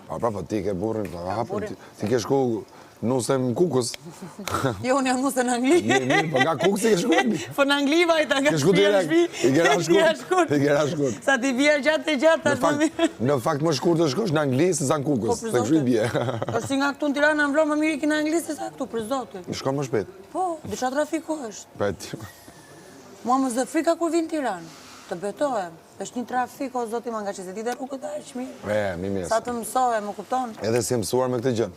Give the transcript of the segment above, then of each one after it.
Po ti ke burrin, ti ke shku nusem kukës. Jo, unë jam nuse në Angli. Mirë, po nga kukës i ke shku. Po në Angli vajta nga shpia në shpi. I kera shkurt. Sa ti bje gjatë e gjatë, tash më mirë. Në fakt më shkurt të shkosh në Angli se sa në kukës. Se kështu i bje. Është si nga këtu në Tirana në vlo më mirë i ki në Angli se sa këtu, për zotë. Shkon më shpejt. Po, disha trafiko është. Peti. Mua më zë frika kur vinë Tiranë. Të betohem. është një trafiko, zoti ma nga që se ti dhe rrugët e është mirë. Mirë. Sa të mësove, më kupton? Edhe si mësuar me këtë gjë.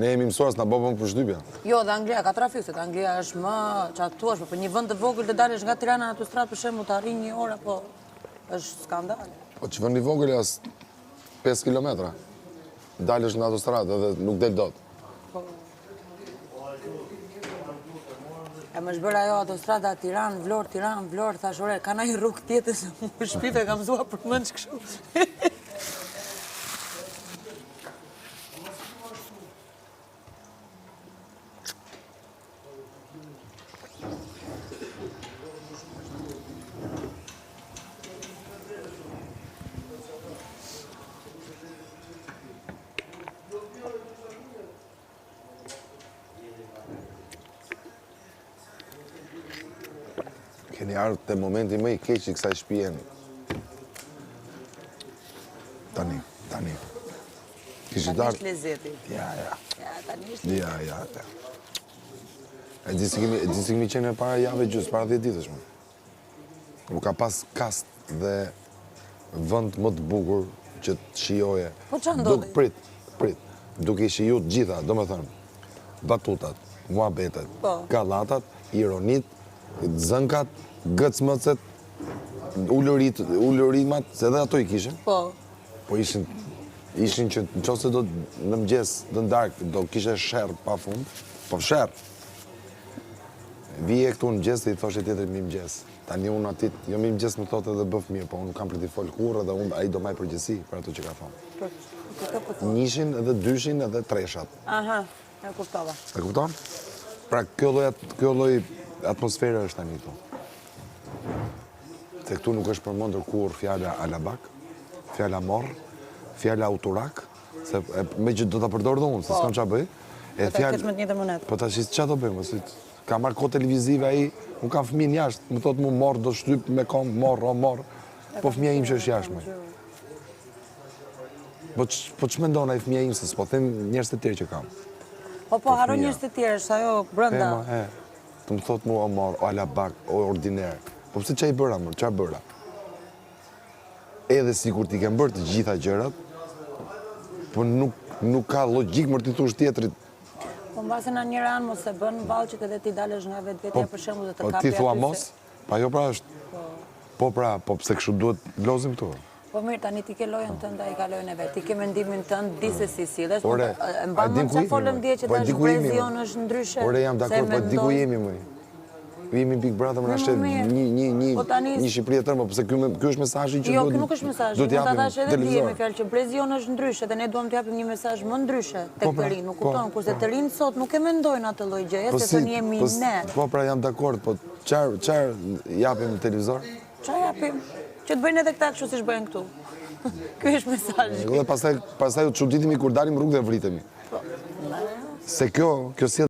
Ne jemi mësuar s'na bobëm për shtypja. Jo, dhe Anglia ka trafik, se Anglia është më qatuash, për një vend të vogël të dalësh nga Tirana në autostradë për shembull të arrin një orë, po është skandal. Po që vend i vogël është 5 kilometra. Dalësh në autostradë edhe nuk del dot. E më shbër ajo autostrada Tiranë, Vlorë, thash ore, ka ndonjë rrugë tjetër se më shpife kam mësuar për mend kështu. Keni ardhur te momenti më i keq i kësaj shtëpie. Tani. Kishit ardhur. Tani lezeti. Ja, tani është. Ja. E di si kemi qenë para jave gjys, para 10 ditësh më. U ka pas kast dhe vend më të bukur që të shijoje. Po ç'a ndodhi? Prit. Duke i shiju të gjitha, domethënë, batutat, muhabetet, gallatat, ironit, zënkat, gëcmëcet, ullërimat, se edhe ato i kishin. Po ishin që në qose do në mëgjes, do në darkë, do kishe shërë pa fund, po shërë. Vije këtu në mëgjes dhe i thoshe tjetër mi mëgjes. Tani unë atit, jo mi mëgjes më thotë edhe bëf mirë, po unë kam për t'i folë kurë dhe unë a i do maj përgjësi për ato që ka thonë. Njishin edhe dyshin edhe treshat. Aha, e kuptova. E kupton? Pra kjo lloj atmosfera është tani këtu. Se këtu nuk është përmendur kur fjala alabak, fjala morr, fjala autorak, se me që do ta përdor dhe unë, se s'kam çfarë bëj. E fjalë. Po tash çfarë do bëjmë? Si ka marrë kohë televizive ai, unë kam fëmijën jashtë, më thotë mu morr do shtyp me kom, morr. Po fëmia im që është jashtë. Po ç'mendon ai fëmia im se s'po them njerëz të tjerë që kam. Po harron njerëz të tjerë, është ajo brenda. Të më thotë mua o morë, o alabak, o ordiner. Po pëse që i bëra, mërë, që a bëra? Edhe si kur ti kem bërë të gjitha gjërat, po nuk ka logik mërë ti thush tjetërit. Po në base në njëra anë mos e bënë valqit edhe ti dalesh nga vetja për shembull dhe të kapi aty. Po ti thua mos? Pa jo pra është. Po pra, po pëse kështu duhet lozim këtu. Po mirë, tani ti ke lojën tënde, ai ka lojën e vet. Ti ke mendimin tënd, di se si sillesh. Ore, mban mend çfarë folëm dje që tash brezi jonë është ndryshe. Ore, jam dakord, po di ku jemi më. Jemi Big Brother më nashet një Shqipëri e tërë, po pse ky është mesazhi që jo, ky nuk është mesazhi. Mund ta dash edhe ti me fjalë që brezi jonë është ndryshe dhe ne duam të japim një mesazh më ndryshe tek të rinë, nuk kupton, kurse të rinë sot nuk e mendojnë atë lloj gjëje, se tani jemi ne. Po pra jam dakord, po çfarë japim në televizor? Çfarë japim? Që të bëjnë edhe këta kështu siç bëjnë këtu. Ky është mesazhi. Dhe pastaj u çuditemi kur dalim rrugë dhe vritemi. Se kjo si